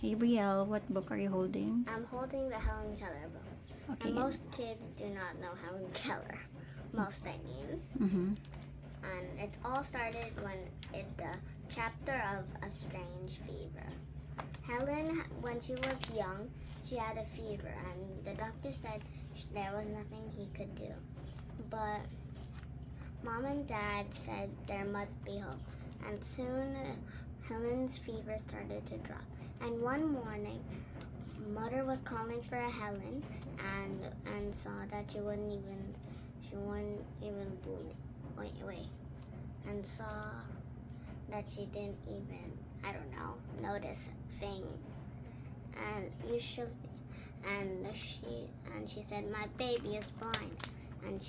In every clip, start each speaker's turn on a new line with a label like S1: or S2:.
S1: Hey Brielle, what book are you holding?
S2: I'm holding the Helen Keller book.
S1: Okay.
S2: And most kids do not know Helen Keller. Most, I mean.
S1: Mm-hmm.
S2: And it all started when the chapter of A Strange Fever. Helen, when she was young, she had a fever, and the doctor said there was nothing he could do. But Mom and Dad said there must be hope. And soon Helen's fever started to drop. And one morning, Mother was calling for Helen and saw that she wouldn't even blink. Wait. And saw that she didn't even, notice a thing. And she said, "My baby is blind." And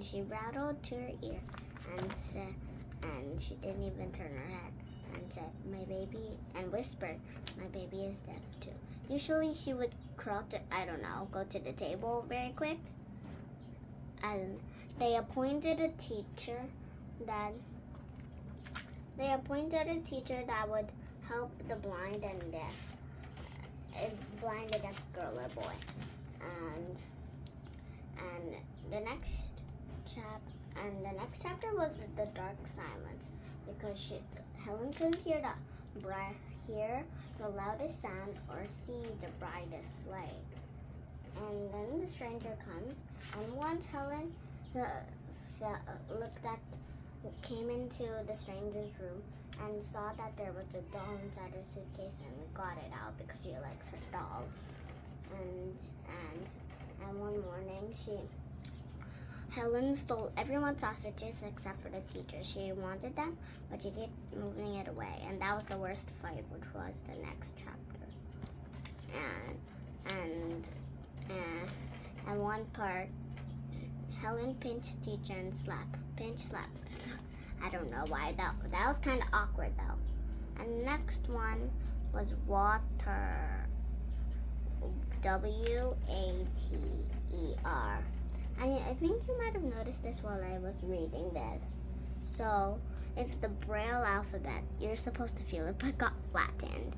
S2: she rattled to her ear and said, and she didn't even turn her head and said, "My baby," and whispered, "My baby is deaf too." Usually she would crawl to, go to the table very quick. And they appointed a teacher that would help the blind and deaf girl or boy. And the next chapter was the dark silence, because Helen couldn't hear the loudest sound or see the brightest light. And then the stranger comes, and once Helen came into the stranger's room and saw that there was a doll inside her suitcase and got it out because she likes her dolls. And one morning Helen stole everyone's sausages except for the teacher. She wanted them, but she kept moving it away, and that was the worst fight, which was the next chapter. And one part, Helen pinched teacher and slap. I don't know why. That was kind of awkward though. And next one was water. W-A-T-E-R. And I think you might have noticed this while I was reading this. So it's the Braille alphabet. You're supposed to feel it, but it got flattened.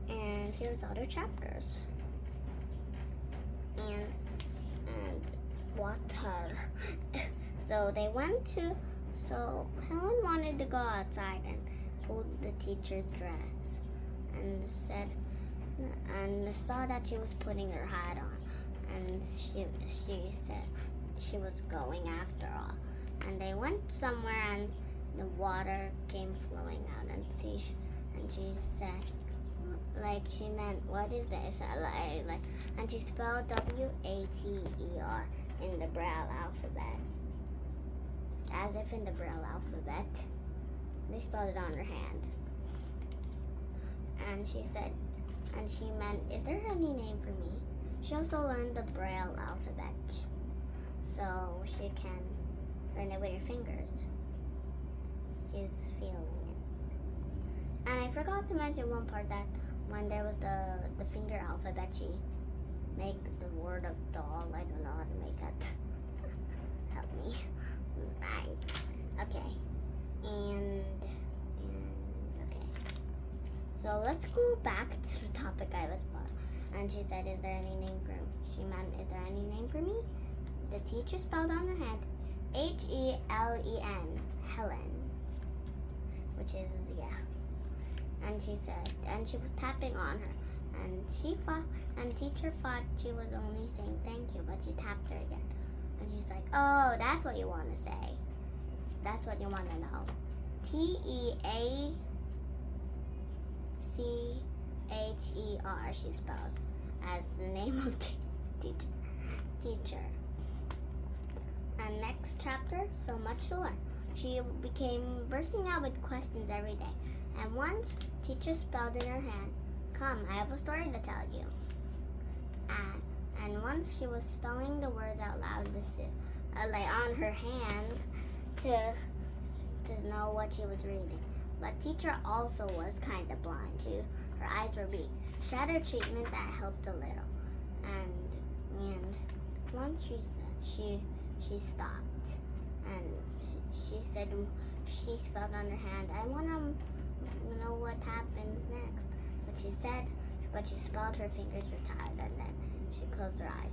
S2: And here's other chapters. And water. So Helen wanted to go outside and pulled the teacher's dress and saw that she was putting her hat on. And she said she was going after all. And they went somewhere, and the water came flowing out. And she said, she meant, "What is this?" And she spelled W-A-T-E-R in the Braille alphabet, as if in the Braille alphabet. They spelled it on her hand. And she said, and she meant, "Is there any name for me?" She also learned the Braille alphabet, so she can learn it with her fingers. She's feeling it. And I forgot to mention one part, that when there was the finger alphabet, she made the word of doll. I don't know how to make it. Help me. Okay. And okay. So let's go back to the topic I was about. And she said, "Is there any name for me?" She meant, "Is there any name for me?" The teacher spelled on her hand H-E-L-E-N, Helen, which is, yeah. And she said, and she was tapping on her. And teacher thought she was only saying thank you, but she tapped her again. And she's like, "Oh, that's what you want to say. That's what you want to know." T-E-A-C-H-E-R, she spelled as the name of teacher. And next chapter, so much to learn. She became bursting out with questions every day. And once, teacher spelled in her hand, "Come, I have a story to tell you." And once she was spelling the words out loud, on her hand to know what she was reading. But teacher also was kind of blind too. Her eyes were weak. She had her treatment that helped a little. And once she stopped, and she said, she spelled on her hand, "I want to know what happened." she said, but she spelled her fingers were tired, and then she closed her eyes.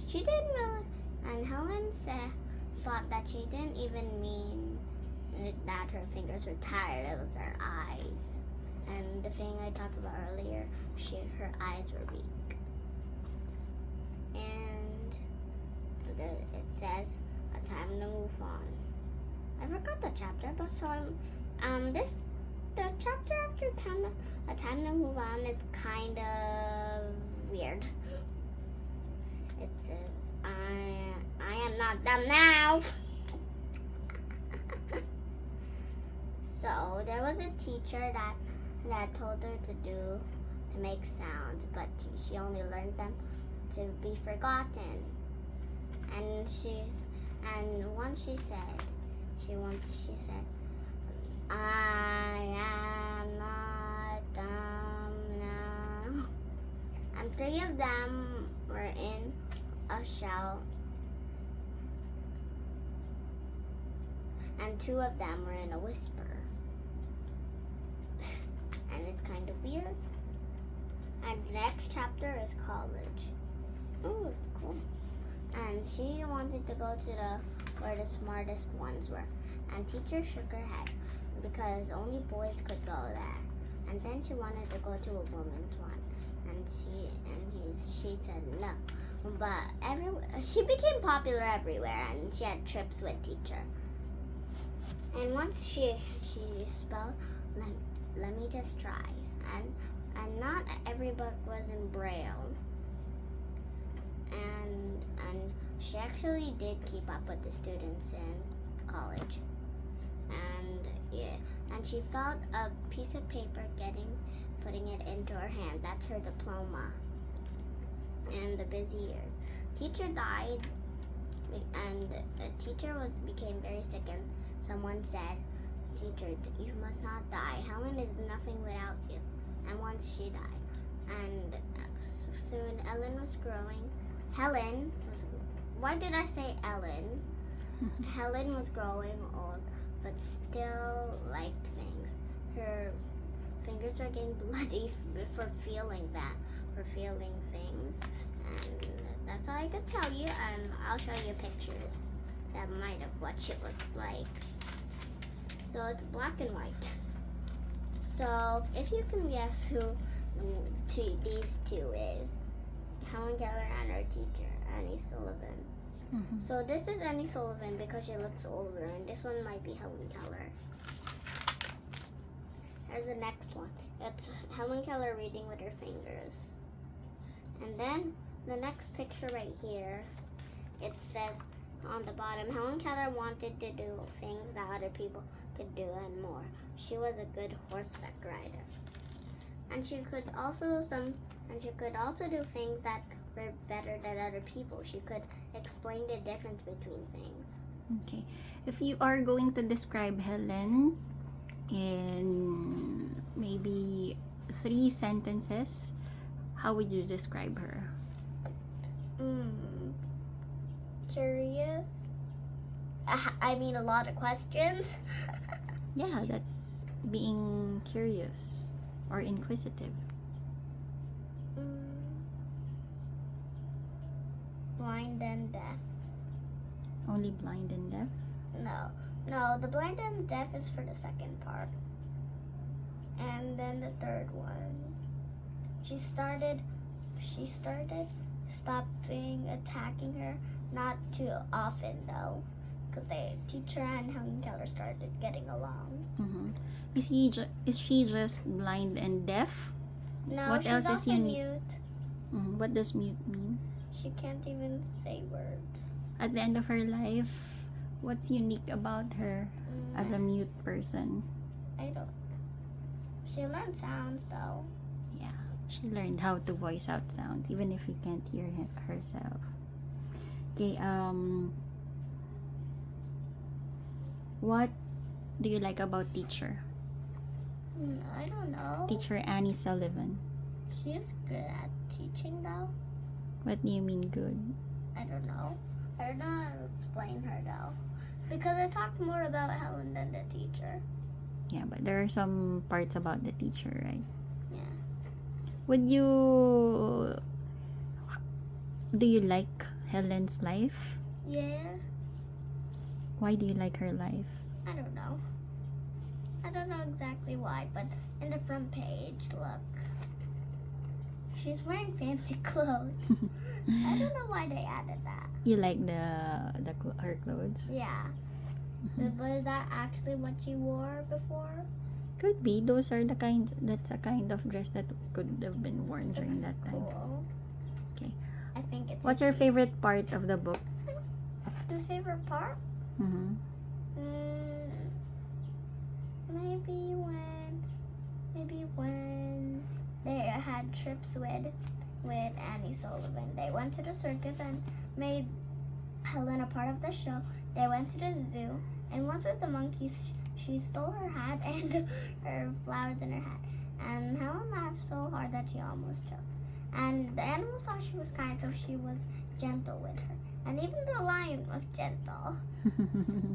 S2: She didn't really, and Helen thought that she didn't even mean that her fingers were tired. It was her eyes. And the thing I talked about earlier, her eyes were weak. And it says, a time to move on. I forgot the chapter, but so the chapter after a time to move on is kind of weird. It says, I am not done now. So there was a teacher that told her to make sounds, but she only learned them to be forgotten. And once she said, I am not dumb now. And 3 of them were in a shell, and 2 of them were in a whisper. And it's kind of weird. And the next chapter is college. Oh, it's cool. And she wanted to go to where the smartest ones were. And teacher shook her head because only boys could go there. And then she wanted to go to a woman's one. And she said no. But she became popular everywhere, and she had trips with teacher. And once she spelled, let me just try. And not every book was in Braille. And she actually did keep up with the students in college. And she felt a piece of paper putting it into her hand. That's her diploma. And the busy years. Teacher died, and the teacher became very sick, and someone said, "Teacher, you must not die. Helen is nothing without you." And once she died, and soon why did I say Ellen? Helen was growing old, but still liked things. Her fingers were getting bloody for feeling things. And that's all I could tell you, and I'll show you pictures that might have what she looked like. So it's black and white. So if you can guess who these 2 is, Helen Keller and her teacher, Annie Sullivan.
S1: Mm-hmm.
S2: So this is Annie Sullivan because she looks older, and this one might be Helen Keller. Here's the next one. It's Helen Keller reading with her fingers. And then the next picture right here, it says on the bottom, Helen Keller wanted to do things that other people could do and more. She was a good horseback rider. And she could also do things that were better than other people. She could explain the difference between things.
S1: Okay. If you are going to describe Helen in maybe 3 sentences, how would you describe her?
S2: Curious. I mean, a lot of questions.
S1: Yeah, that's being curious or inquisitive.
S2: Blind and deaf.
S1: Only blind and deaf?
S2: No, the blind and deaf is for the second part. And then the third one. She started stopping attacking her, not too often though, because the teacher and Helen Keller started getting along.
S1: Mm-hmm. Is she just blind and deaf?
S2: No,
S1: What
S2: she's
S1: else is
S2: also
S1: unique?
S2: mute.
S1: Mm-hmm. What does mute mean?
S2: She can't even say words.
S1: At the end of her life, what's unique about her as a mute person?
S2: I don't. She learned sounds though.
S1: Yeah, she learned how to voice out sounds even if you can't hear herself. Okay, what do you like about teacher?
S2: I don't know.
S1: Teacher Annie Sullivan.
S2: She is good at teaching though.
S1: What do you mean good?
S2: I don't know. I don't know how to explain her though. Because I talked more about Helen than the teacher.
S1: Yeah, but there are some parts about the teacher, right?
S2: Yeah.
S1: Would you... Do you like Helen's life?
S2: Yeah.
S1: Why do you like her life?
S2: I don't know. I don't know exactly why, but in the front page, look. She's wearing fancy clothes. I don't know why they added that.
S1: You like her clothes?
S2: Yeah. But is that actually what she wore before?
S1: Could be. That's a kind of dress that could have been worn during that time.
S2: Cool.
S1: Okay.
S2: I think it's.
S1: What's your favorite part of the book?
S2: The favorite part?
S1: Mm-hmm.
S2: Maybe when they had trips with Annie Sullivan. They went to the circus and made Helen a part of the show. They went to the zoo, and once with the monkeys, she stole her hat and her flowers in her hat. And Helen laughed so hard that she almost choked. And the animals saw she was kind, so she was gentle with her. And even the lion was gentle.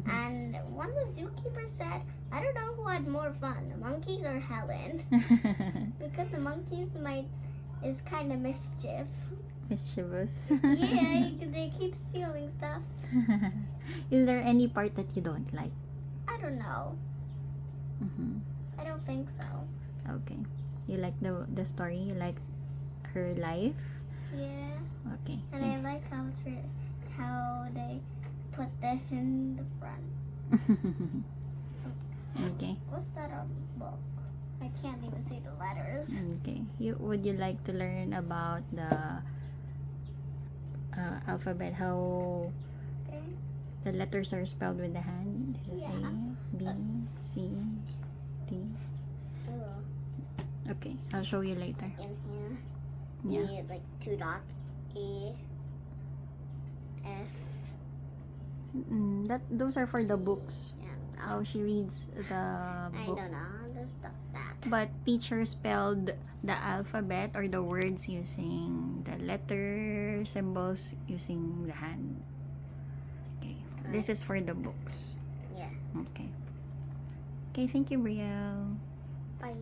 S2: And once the zookeeper said, I don't know who had more fun, the monkeys or Helen. Because the monkeys is kind of mischief.
S1: Mischievous.
S2: Yeah, they keep stealing stuff.
S1: Is there any part that you don't like?
S2: I don't know.
S1: Mm-hmm.
S2: I don't think so.
S1: Okay. You like the story? You like her life?
S2: Yeah.
S1: Okay.
S2: And I like how they put this in the front.
S1: Okay.
S2: What's that on the book? I can't even see the letters.
S1: Okay. Would you like to learn about the alphabet? How
S2: Okay.
S1: the letters are spelled with the hand? This is
S2: Yeah.
S1: A, B, C, D.
S2: Ooh.
S1: Okay. I'll show you later.
S2: In here.
S1: Yeah.
S2: Like 2 dots. A. F.
S1: Those are for the books.
S2: Yeah.
S1: How she reads the
S2: I
S1: book.
S2: don't know. I'll just stop that.
S1: But teacher spelled the alphabet or the words using the letter symbols using the hand. Okay. This is for the books.
S2: Yeah.
S1: Okay. Okay, thank you, Brielle.
S2: Bye.